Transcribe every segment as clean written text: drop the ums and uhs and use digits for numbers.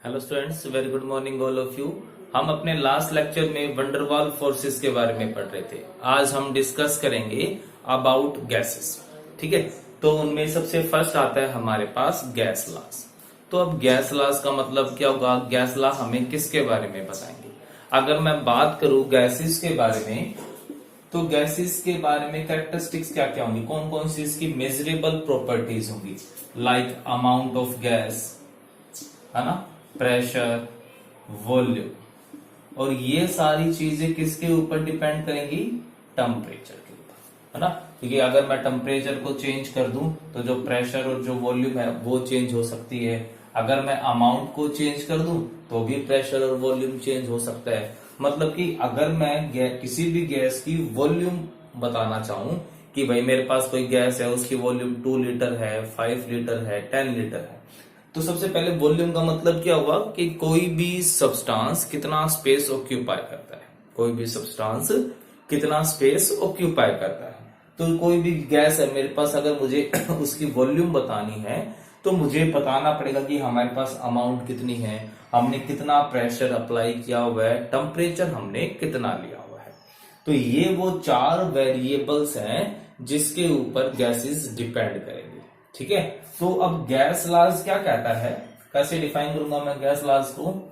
Hello students, very good morning all of you. हम अपने last lecture में van der Waals forces के बारे में पढ़ रहे थे। आज हम डिस्कस करेंगे अबाउट गैसेस। ठीक है, तो उनमें सबसे फर्स्ट आता है हमारे पास गैस लॉज। तो अब गैस लॉज का मतलब क्या होगा? गैस लॉ हमें किसके बारे में बताएंगे? अगर मैं बात करूं गैसेस के बारे में, तो गैसेस के बारे में कैरेक्टरिस्टिक्स क्या क्या होंगी, कौन कौन सी इसकी मेजरेबल प्रॉपर्टीज होंगी, लाइक अमाउंट ऑफ गैस, है ना, प्रेशर, वॉल्यूम। और ये सारी चीजें किसके ऊपर डिपेंड करेंगी? टेम्परेचर के ऊपर, है ना। क्योंकि अगर मैं टेम्परेचर को चेंज कर दूं तो जो प्रेशर और जो वॉल्यूम है वो चेंज हो सकती है। अगर मैं अमाउंट को चेंज कर दूं तो भी प्रेशर और वॉल्यूम चेंज हो सकता है। मतलब कि अगर मैं किसी भी गैस की वॉल्यूम बताना चाहूं कि भाई मेरे पास कोई गैस है, उसकी वॉल्यूम 2 लीटर है, 5 लीटर है, 10 लीटर है, तो सबसे पहले वॉल्यूम का मतलब क्या हुआ कि कोई भी सब्सटेंस कितना स्पेस ऑक्यूपाई करता है। कोई भी सब्सटेंस कितना स्पेस ऑक्यूपाई करता है। तो कोई भी गैस है मेरे पास, अगर मुझे उसकी वॉल्यूम बतानी है तो मुझे बताना पड़ेगा कि हमारे पास अमाउंट कितनी है, हमने कितना प्रेशर अप्लाई किया हुआ है, टेम्परेचर हमने कितना लिया हुआ है। तो ये वो 4 वेरिएबल्स हैं जिसके ऊपर गैसेस डिपेंड करेंगे। ठीक है, तो अब गैस लॉज क्या कहता है, कैसे डिफाइन करूंगा मैं गैस लॉज को?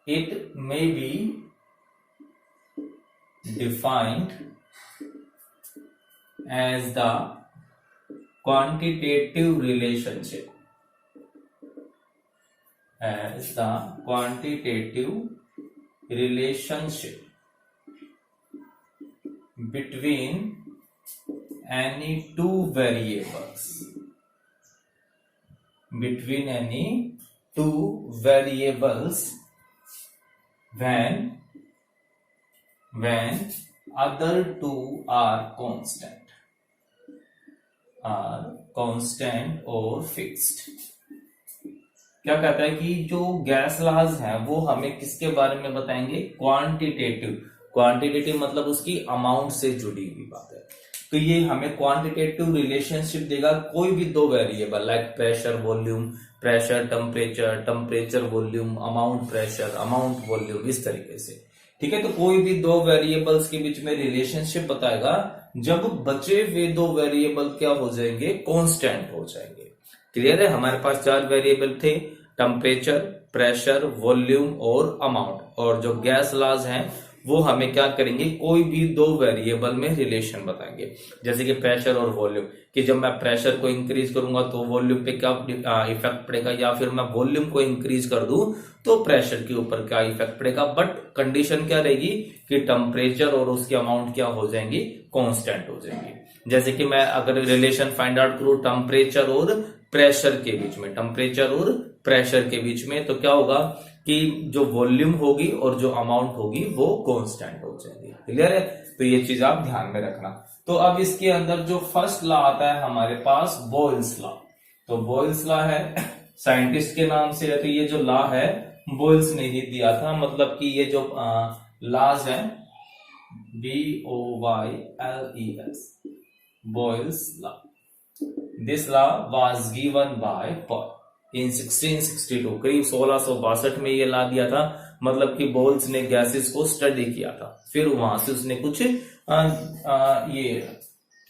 It may be defined as the quantitative relationship, as the quantitative relationship between any two variables, when other two are constant or fixed। क्या कहता है कि जो गैस लॉज है वो हमें किसके बारे में बताएंगे? क्वांटिटेटिव मतलब उसकी अमाउंट से जुड़ी हुई बात है। तो ये हमें क्वांटिटेटिव रिलेशनशिप देगा कोई भी दो variable, like pressure volume, pressure temperature, temperature volume, amount pressure, amount volume, इस तरीके से। ठीक है, तो कोई भी दो वेरिएबल्स के बीच में रिलेशनशिप बताएगा जब बचे हुए दो वेरिएबल क्या हो जाएंगे? कांस्टेंट हो जाएंगे। क्लियर है? हमारे पास 4 वेरिएबल थे, टेम्परेचर, प्रेशर, वॉल्यूम और अमाउंट। और जो गैस लॉज हैं वो हमें क्या करेंगे? कोई भी दो वेरिएबल में रिलेशन बताएंगे। जैसे कि प्रेशर और वॉल्यूम, कि जब मैं प्रेशर को इंक्रीज करूंगा तो वॉल्यूम पे क्या इफेक्ट पड़ेगा, या फिर मैं वॉल्यूम को इंक्रीज कर दूं तो प्रेशर के ऊपर क्या इफेक्ट पड़ेगा। बट कंडीशन क्या रहेगी कि टेम्परेचर और उसकी अमाउंट क्या हो जाएंगी? कांस्टेंट हो जाएंगी। जैसे कि मैं अगर रिलेशन फाइंड आउट करूं टेम्परेचर और प्रेशर के बीच में, टेम्परेचर और प्रेशर के बीच में, तो क्या होगा कि जो वॉल्यूम होगी और जो अमाउंट होगी वो कांस्टेंट हो जाएगी। क्लियर है? तो ये चीज आप ध्यान में रखना। तो अब इसके अंदर जो फर्स्ट लॉ आता है हमारे पास, बॉयल्स लॉ। तो बॉयल्स लॉ है, साइंटिस्ट के नाम से है। तो ये जो लॉ है बॉयल्स ने ही दिया था। मतलब कि ये जो लॉज है, BOYLES, Boyle's law, this law was given by Paul in 1662। करीब 1662 में ये ला दिया था। मतलब कि बॉयल्स ने गैसेस को स्टडी किया था, फिर वहां से उसने कुछ ये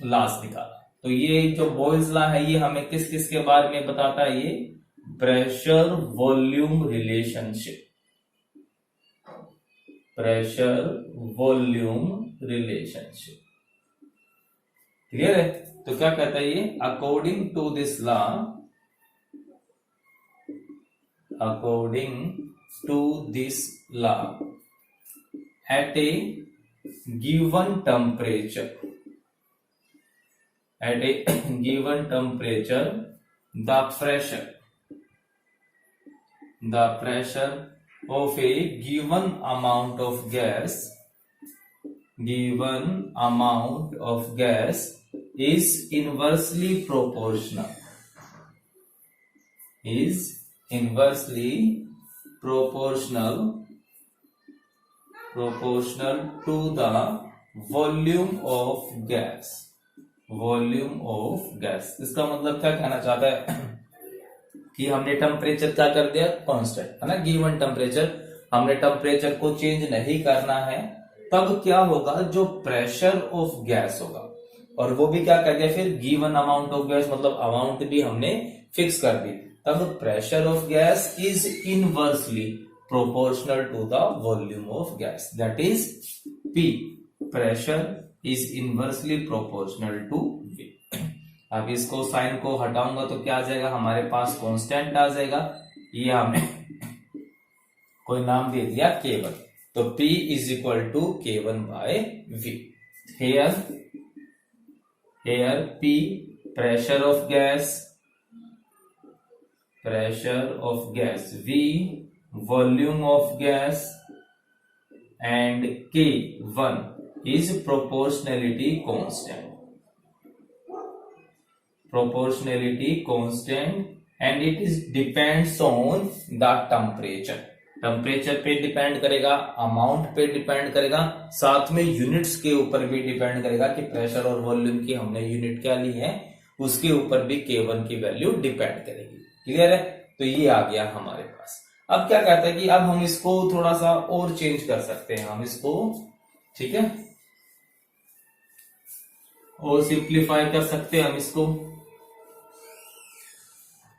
लॉज निकाला। तो ये जो बॉयल्स लॉ है ये हमें किस किस के बारे में बताता है? ये pressure volume relationship, pressure volume relationship. Clear है? तो क्या कहता है ये? According to this law, at a given temperature, the pressure of a given amount of gas is inversely proportional to the volume of gas। इसका मतलब क्या कहना चाहता है? कि हमने टेम्परेचर क्या कर दिया, कांस्टेंट है ना, गिवन टेम्परेचर, हमने टेम्परेचर को चेंज नहीं करना है, तब क्या होगा, जो प्रेशर ऑफ गैस होगा, और वो भी क्या कर दिया फिर, गिवन अमाउंट ऑफ गैस, मतलब अमाउंट भी हमने फिक्स कर दी, तब pressure of gas is inversely proportional to the volume of gas, that is P, pressure is inversely proportional to V। अब इसको साइन को हटाऊंगा तो क्या आ जाएगा, हमारे पास कांस्टेंट आ जाएगा, ये हमने कोई नाम दे दिया K1, तो P is equal to K1 by V। Here P pressure of gas, V volume of gas, and K1 is proportionality constant and it is depends on the temperature। Temperature पे depend करेगा, amount पे depend करेगा, साथ में units के ऊपर भी depend करेगा कि प्रेशर और वॉल्यूम की हमने यूनिट क्या ली है, उसके ऊपर भी K1 की वैल्यू डिपेंड करेगी। क्लियर है, तो ये आ गया हमारे पास। अब क्या कहता है कि अब हम इसको थोड़ा सा और चेंज कर सकते हैं, हम इसको, ठीक है, और सिंप्लीफाई कर सकते हैं हम इसको।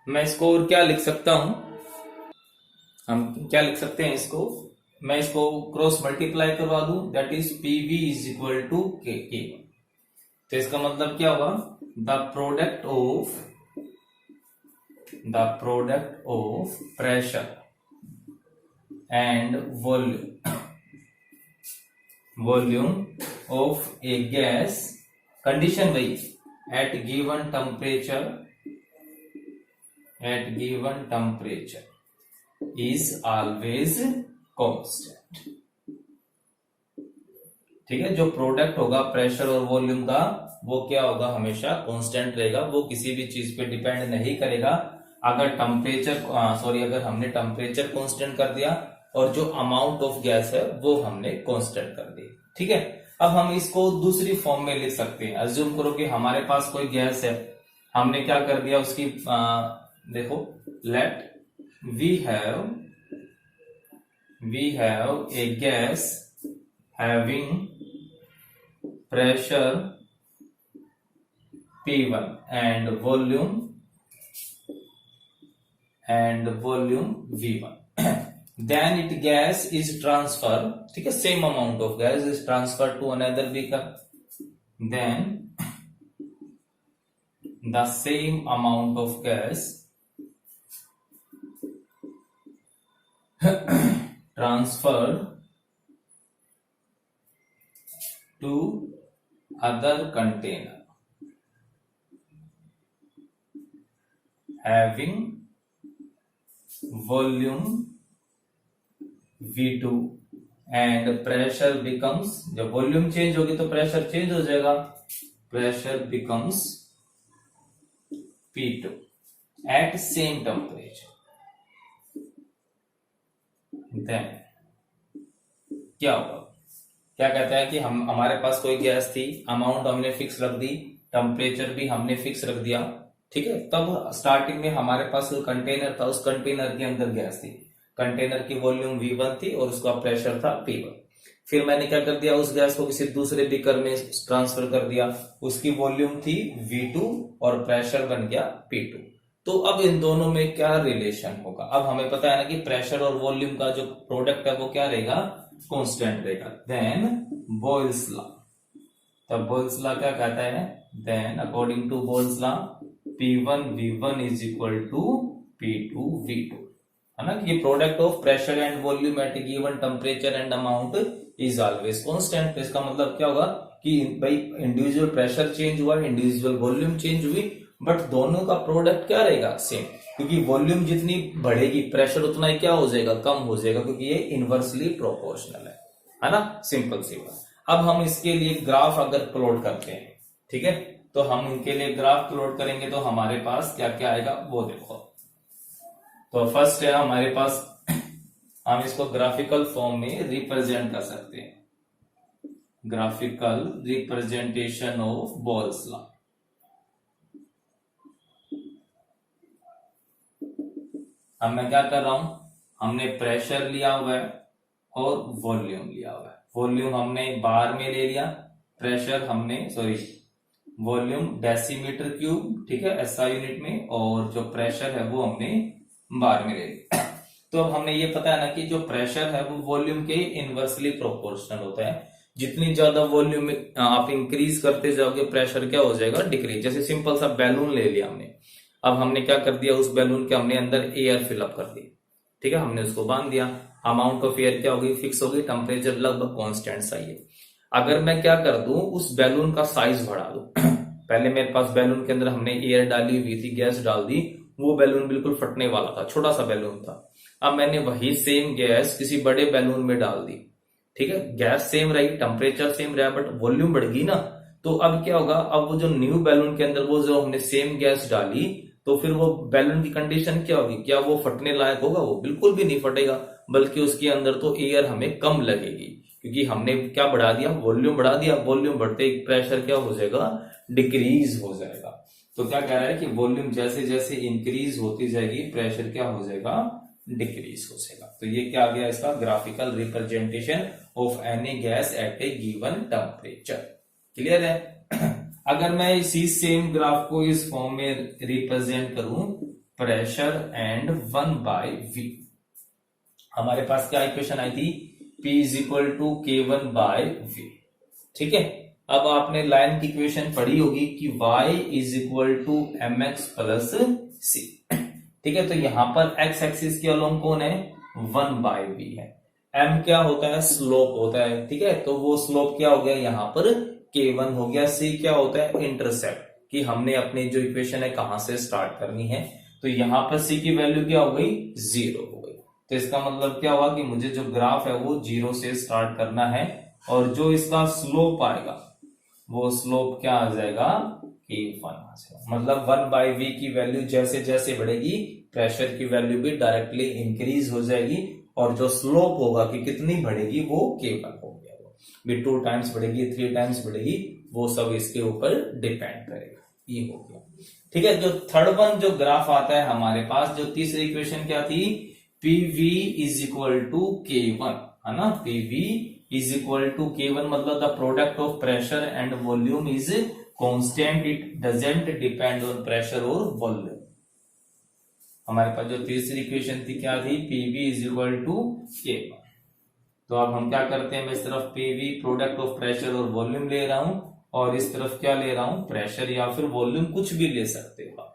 मैं इसको और क्या लिख सकता हूं, हम क्या लिख सकते हैं इसको, मैं इसको क्रॉस मल्टीप्लाई करवा दूं, that is PV is equal to K। तो इसका मतलब क्या होगा, the product of pressure and volume of a gas, condition wise, at given temperature is always constant। ठीक है, जो प्रोडक्ट होगा प्रेशर और वॉल्यूम का, वो क्या होगा, हमेशा कांस्टेंट रहेगा, वो किसी भी चीज पे डिपेंड नहीं करेगा। अगर अगर हमने टेम्परेचर कांस्टेंट कर दिया और जो अमाउंट ऑफ गैस है वो हमने कांस्टेंट कर दी। ठीक है, अब हम इसको दूसरी फॉर्म में लिख सकते हैं। अज्यूम करो कि हमारे पास कोई गैस है, हमने क्या कर दिया उसकी, देखो, let we have a gas having pressure P1 and volume V1, then it gas is transferred, ठीक है, same amount of gas is transferred to another beaker, then the same amount of gas transferred to other container having volume V2 and pressure becomes, जब volume change होगी तो pressure change हो जाएगा, pressure becomes P2 at same temperature। then क्या होगा, क्या कहता है कि हमारे पास कोई गैस थी, अमाउंट हमने फिक्स रख दी, टेम्परेचर भी हमने फिक्स रख दिया, ठीक है। तब स्टार्टिंग में हमारे पास जो कंटेनर था, उस कंटेनर के अंदर गैस थी, कंटेनर की वॉल्यूम V1 थी और उसका प्रेशर था P1। फिर मैंने क्या कर दिया, उस गैस को किसी दूसरे बीकर में ट्रांसफर कर दिया, उसकी वॉल्यूम थी V2 और प्रेशर बन गया P2। तो अब इन दोनों में क्या रिलेशन होगा, अब हमें पता है ना कि प्रेशर और वॉल्यूम का जो प्रोडक्ट है वो क्या रहेगा, कांस्टेंट रहेगा। देन बॉयल्स लॉ, तब बॉयल्स लॉ क्या कहता है, then according to Boyle's law P1 V1 is equal to P2 V2, है ना, ये product of pressure and volume at given temperature and amount is always constant. तो इसका मतलब क्या होगा कि भाई इंडिविजुअल प्रेशर चेंज हुआ, इंडिविजुअल वॉल्यूम चेंज हुई, बट दोनों का प्रोडक्ट क्या रहेगा, सेम, क्योंकि वॉल्यूम जितनी बढ़ेगी प्रेशर उतना ही क्या हो जाएगा, कम हो जाएगा, क्योंकि ये इनवर्सली प्रोपोर्शनल है ना, सिंपल सी बात। अब हम इसके लिए ग्राफ अगर प्लॉट करते हैं, ठीक है, तो हम इनके लिए ग्राफ प्लॉट करेंगे तो हमारे पास क्या क्या आएगा वो देखो। तो फर्स्ट है हमारे पास, हम इसको ग्राफिकल फॉर्म में रिप्रेजेंट कर सकते हैं, graphical representation of Boyle's law. अब मैं क्या कर रहा हूं, हमने प्रेशर लिया हुआ है और वॉल्यूम लिया हुआ है। वॉल्यूम हमने बार में ले लिया, प्रेशर हमने वॉल्यूम डेसीमीटर क्यूब, ठीक है, एसआई यूनिट में, और जो प्रेशर है वो हमने बार में ले लिया। तो अब हमने ये पता है ना कि जो प्रेशर है वो वॉल्यूम के इनवर्सली प्रोपोर्शनल होता है। जितनी ज्यादा वॉल्यूम आप इंक्रीज करते जाओगे प्रेशर क्या हो जाएगा, डिक्रीज। जैसे सिंपल सा बैलून ले लिया हमने, अब हमने क्या कर दिया, उस बैलून के हमने अंदर एयर फिलअप कर दी, ठीक है, हमने उसको बांध दिया। अमाउंट ऑफ एयर क्या होगी, फिक्स होगी, टेम्परेचर लगभग कांस्टेंट सा ही है। अगर मैं क्या कर दूं, उस बैलून का साइज बढ़ा दूं पहले मेरे पास बैलून के अंदर हमने एयर डाली हुई थी, गैस डाल दी, वो बैलून बिल्कुल फटने वाला था, छोटा सा बैलून था। अब मैंने वही सेम गैस किसी बड़े बैलून में डाल दी, ठीक है, गैस सेम रही, टेम्परेचर सेम रहा, बट वॉल्यूम बढ़ गई ना। तो अब क्या होगा, अब वो जो न्यू बैलून के अंदर वो जो हमने सेम गैस डाली, तो फिर वो बैलून की कंडीशन क्या होगी, क्या वो फटने लायक होगा, वो बिल्कुल भी नहीं फटेगा, बल्कि उसके अंदर तो एयर हमें कम लगेगी, क्योंकि हमने क्या बढ़ा दिया, वॉल्यूम बढ़ा दिया। वॉल्यूम बढ़ते ही प्रेशर क्या हो जाएगा, डिक्रीज हो जाएगा। तो क्या कह रहा है कि वॉल्यूम जैसे जैसे इंक्रीज होती जाएगी प्रेशर क्या हो जाएगा, डिक्रीज हो जाएगा। तो ये क्या आ गया, इसका graphical representation of any gas at A given temperature. Clear है। अगर मैं इसी सेम ग्राफ को इस फॉर्म में रिप्रेजेंट करूं, प्रेशर एंड 1/v, हमारे पास क्या इक्वेशन आई थी, P is equal to K1/v, ठीक है। अब आपने लाइन की इक्वेशन पढ़ी होगी कि y is equal to mx plus c, ठीक है। तो यहां पर x एक्सिस के अलोंग कौन है, 1/v है। m क्या होता है, स्लोप होता है, ठीक है। तो वो स्लोप क्या हो गया, यहां पर K1 हो गया। c क्या होता है, इंटरसेप्ट, कि हमने अपनी जो इक्वेशन है कहां से स्टार्ट करनी है। तो यहां पर c की वैल्यू क्या हो गई, 0 हो गई। तो इसका मतलब क्या हुआ कि मुझे जो ग्राफ है वो 0 से स्टार्ट करना है, और जो इसका स्लोप आएगा वो स्लोप क्या आ जाएगा, K1 आ जाएगा। मतलब 1/v की वैल्यू जैसे जैसे बढ़ेगी प्रेशर की वैल्यू भी डायरेक्टली इंक्रीज हो जाएगी, और जो स्लोप होगा कि कितनी बढ़ेगी वो K1 हो गया, वो भी 2 टाइम्स बढ़ेगी, 3 टाइम्स बढ़ेगी, वो सब इसके ऊपर डिपेंड करेगा। ये हो गया, ठीक है। जो थर्ड वन जो ग्राफ आता है हमारे पास, जो तीसरी इक्वेशन क्या थी, PV is equal to K1, है ना। PV is equal to K1 मतलब the product of pressure and volume is constant, it doesn't depend on pressure और वॉल्यूम। हमारे पास जो तीसरी इक्वेशन थी क्या थी, PV is equal to K1। तो अब हम क्या करते हैं, मैं इस तरफ PV प्रोडक्ट ऑफ प्रेशर और वॉल्यूम ले रहा हूं, और इस तरफ क्या ले रहा हूं, प्रेशर या फिर वॉल्यूम, कुछ भी ले सकते हो।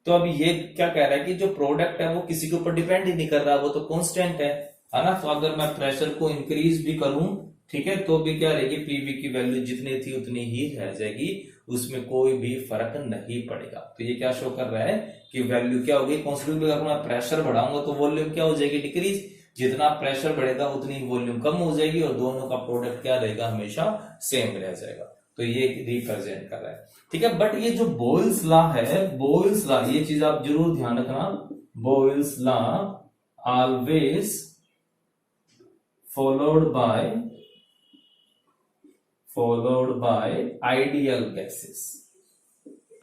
तो अब ये क्या कह रहा है कि जो प्रोडक्ट है वो किसी के ऊपर डिपेंड ही नहीं कर रहा, वो तो कांस्टेंट है ना। तो अगर मैं प्रेशर को इंक्रीज भी करूं, ठीक है, तो भी क्या रहेगी, पीवी की वैल्यू जितनी थी उतनी ही रह जाएगी, उसमें कोई भी फर्क नहीं पड़ेगा। तो ये क्या शो कर रहा है कि वैल्यू क्या होगी, कॉन्स्टेंट। अगर मैं प्रेशर बढ़ाऊंगा तो वॉल्यूम क्या हो जाएगी, डिक्रीज। जितना प्रेशर बढ़ेगा उतनी वॉल्यूम कम हो जाएगी, और दोनों का प्रोडक्ट क्या रहेगा, हमेशा सेम रह जाएगा। तो ये रिप्रेजेंट कर रहा है, ठीक है। बट ये जो बोयल्स लॉ है, बोयल्स लॉ, ये चीज आप जरूर ध्यान रखना, Boyle's law always followed by ideal gases.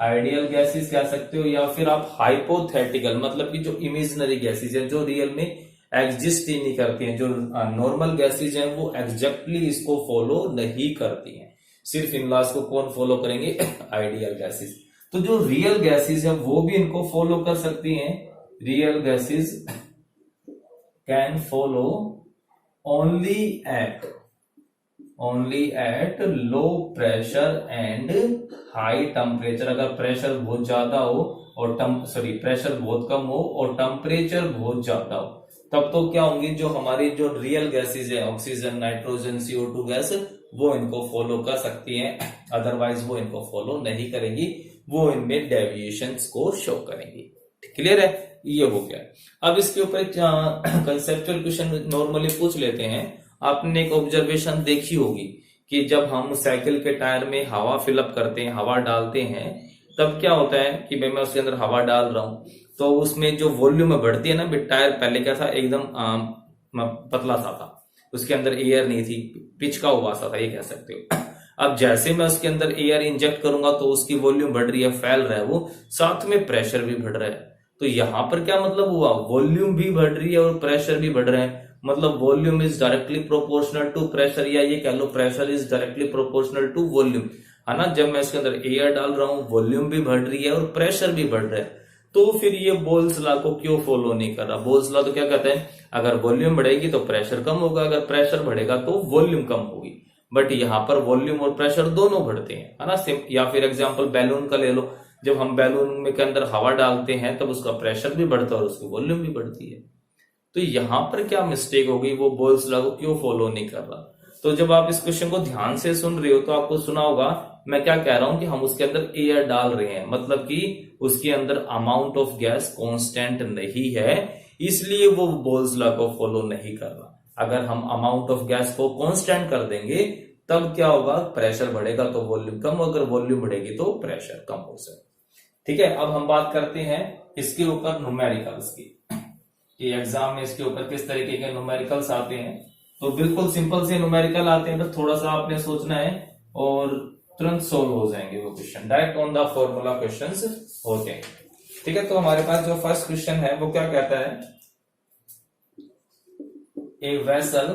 Ideal gases कह सकते हो, या फिर आप हाइपोथेटिकल, मतलब कि जो इमेजिनरी गैसेस हैं, जो रियल में एग्जिस्ट ही नहीं करती हैं। जो नॉर्मल गैसेस हैं वो एग्जैक्टली इसको फॉलो नहीं करती हैं। सिर्फ इन लॉज को कौन फॉलो करेंगे, आइडियल गैसेस। तो जो रियल गैसेस है वो भी इनको फॉलो कर सकती हैं। Real gases can follow only at low pressure and high temperature. अगर प्रेशर बहुत ज्यादा हो और प्रेशर बहुत कम हो और टेम्परेचर बहुत ज्यादा हो, तब तो क्या होंगी, जो हमारी जो रियल गैसेस है, ऑक्सीजन, नाइट्रोजन, CO2 गैस, वो इनको फॉलो कर सकती हैं। अदरवाइज वो इनको फॉलो नहीं करेंगी, वो इनमें डेविएशंस को शो करेंगी। क्लियर है, ये हो गया। अब इसके ऊपर कंसेप्चुअल क्वेश्चन नॉर्मली पूछ लेते हैं। आपने एक ऑब्जर्वेशन देखी होगी कि जब हम साइकिल के टायर में हवा फिलअप करते हैं, हवा डालते हैं, तब क्या होता है कि भाई मैं उसके अंदर हवा डाल रहा हूं, तो उसमें जो वॉल्यूम बढ़ती है ना, टायर पहले क्या था, एकदम पतला सा था, उसके अंदर एयर नहीं थी, पिचका हुआ सा था, ये कह सकते हो। अब जैसे मैं उसके अंदर एयर इंजेक्ट करूंगा तो उसकी वॉल्यूम बढ़ रही है, फैल रहा है वो, साथ में प्रेशर भी बढ़ रहा है। तो यहां पर क्या मतलब हुआ, वॉल्यूम भी बढ़ रही है और प्रेशर भी बढ़ रहा है, मतलब volume is directly proportional to pressure, या ये कह लो pressure is directly proportional to volume, है ना। जब मैं इसके अंदर एयर डाल रहा हूं, वॉल्यूम भी बढ़ रही है और प्रेशर भी बढ़ रहा है, तो फिर ये बोल्स लॉ को क्यों फॉलो नहीं कर रहा। बोल्स लॉ तो क्या कहते हैं, अगर वॉल्यूम बढ़ेगी तो प्रेशर कम होगा, अगर प्रेशर बढ़ेगा तो वॉल्यूम कम होगी, बट यहाँ पर वॉल्यूम और प्रेशर दोनों बढ़ते हैं, है ना। या फिर एग्जांपल बैलून का ले लो, जब हम बैलून में के अंदर हवा डालते हैं तब उसका प्रेशर भी बढ़ता है और उसकी वॉल्यूम भी बढ़ती है। तो यहां पर क्या मिस्टेक हो गई, वो बोल्स लॉ को क्यों फॉलो नहीं कर रहा। तो जब आप इस क्वेश्चन को ध्यान से सुन रहे हो तो आपको सुना होगा मैं क्या कह रहा हूं कि हम उसके अंदर एयर डाल रहे हैं, मतलब कि उसके अंदर अमाउंट ऑफ गैस कांस्टेंट नहीं है, इसलिए वो बोल्स लॉ को फॉलो नहीं कर रहा। अगर हम अमाउंट ऑफ गैस को कांस्टेंट कर देंगे तब क्या होगा, प्रेशर बढ़ेगा तो वॉल्यूम कम, अगर वॉल्यूम बढ़ेगी तो प्रेशर कम हो सकता। ठीक है, अब हम बात करते हैं इसके ऊपर न्यूमेरिकल्स की, कि एग्जाम में इसके ऊपर किस तरीके के न्यूमेरिकल्स आते हैं। तो बिल्कुल सिंपल से न्यूमेरिकल आते हैं, तो थोड़ा सा आपने सोचना है और तुरंत सोल्व हो जाएंगे वो question, direct on the formula questions होते हैं। ठीक है, तो हमारे पास जो फर्स्ट क्वेश्चन है वो क्या कहता है, a vessel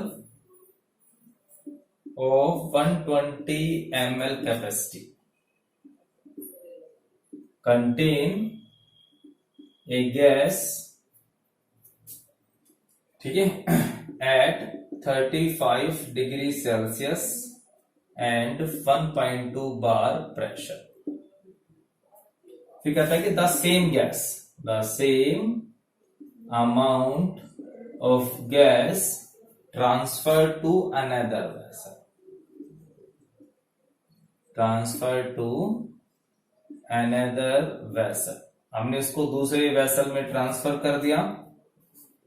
of 120 ml capacity contain a gas, ठीक है, at 35 degree Celsius and 1.2 bar pressure. फिर कहता है कि the same amount of gas transfer to another vessel, हमने इसको दूसरे वेसल में ट्रांसफर कर दिया,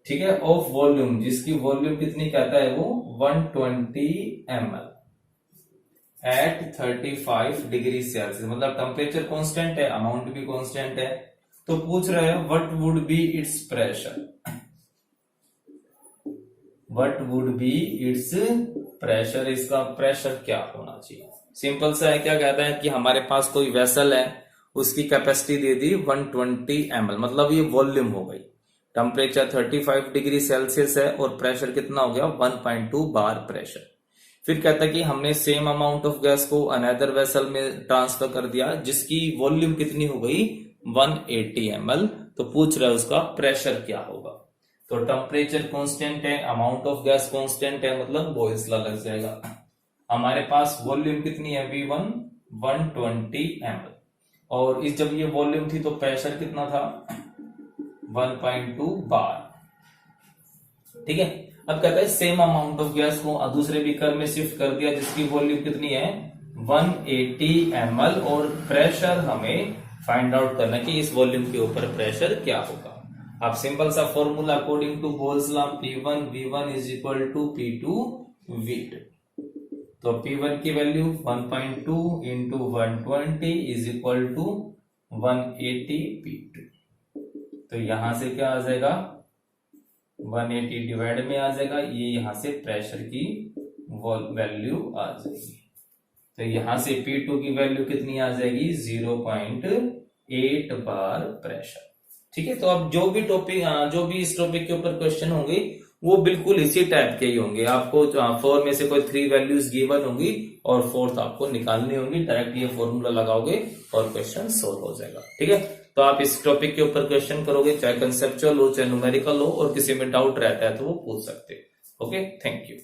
ठीक है, ऑफ वॉल्यूम, जिसकी वॉल्यूम कितनी कहता है वो 120 ml एट 35 डिग्री सेल्सियस, मतलब टेम्परेचर कांस्टेंट है, अमाउंट भी कांस्टेंट है। तो पूछ रहे हैं what would be it's pressure, what would be it's pressure, इसका प्रेशर क्या होना चाहिए। सिंपल सा है, क्या कहता है कि हमारे पास कोई वेसल है, उसकी कैपेसिटी दे दी 120 ml, मतलब ये वॉल्यूम हो गई, टेम्परेचर 35 डिग्री सेल्सियस है और प्रेशर कितना हो गया 1.2 बार प्रेशर। फिर कहता है कि हमने सेम अमाउंट ऑफ गैस को अनदर वेसल में ट्रांसफर कर दिया, जिसकी वॉल्यूम कितनी हो गई 180 ml, तो पूछ रहा है उसका प्रेशर क्या होगा। तो टेम्परेचर कांस्टेंट है, अमाउंट ऑफ गैस कांस्टेंट है, मतलब बॉयल्स लॉ लग जाएगा। हमारे पास वॉल्यूम कितनी है V1 120 ml, और इस जब ये वॉल्यूम थी तो प्रेशर कितना था 1.2 बार। ठीक है, अब कहता है सेम अमाउंट ऑफ गैस को दूसरे बीकर में शिफ्ट कर दिया, जिसकी वॉल्यूम कितनी है 180 ml, और प्रेशर हमें फाइंड आउट करना कि इस वॉल्यूम के ऊपर प्रेशर क्या होगा। अब सिंपल सा formula according to Boyle's law, P1 V1 is equal to P2 V2। तो P1 की value 1.2 into 120 is equal to 180 P2। तो यहां से क्या आ जाएगा 180 डिवाइड में आ जाएगा, ये यहां से प्रेशर की वैल्यू आ जाएगी। तो यहां से P2 की वैल्यू कितनी आ जाएगी 0.8 बार प्रेशर। ठीक है, तो अब जो भी इस टॉपिक के ऊपर क्वेश्चन होंगे वो बिल्कुल इसी टाइप के ही होंगे। आपको 4 में से कोई 3 वैल्यूज गिवन होंगी और 4th आपको निकालनी होगी, डायरेक्ट ये फॉर्मूला लगाओगे और क्वेश्चन सोल्व हो जाएगा। ठीक है, तो आप इस टॉपिक के ऊपर क्वेश्चन करोगे, चाहे कंसेप्चुअल हो चाहे न्यूमेरिकल हो, और किसी में डाउट रहता है तो वो पूछ सकते हैं। Okay, thank you.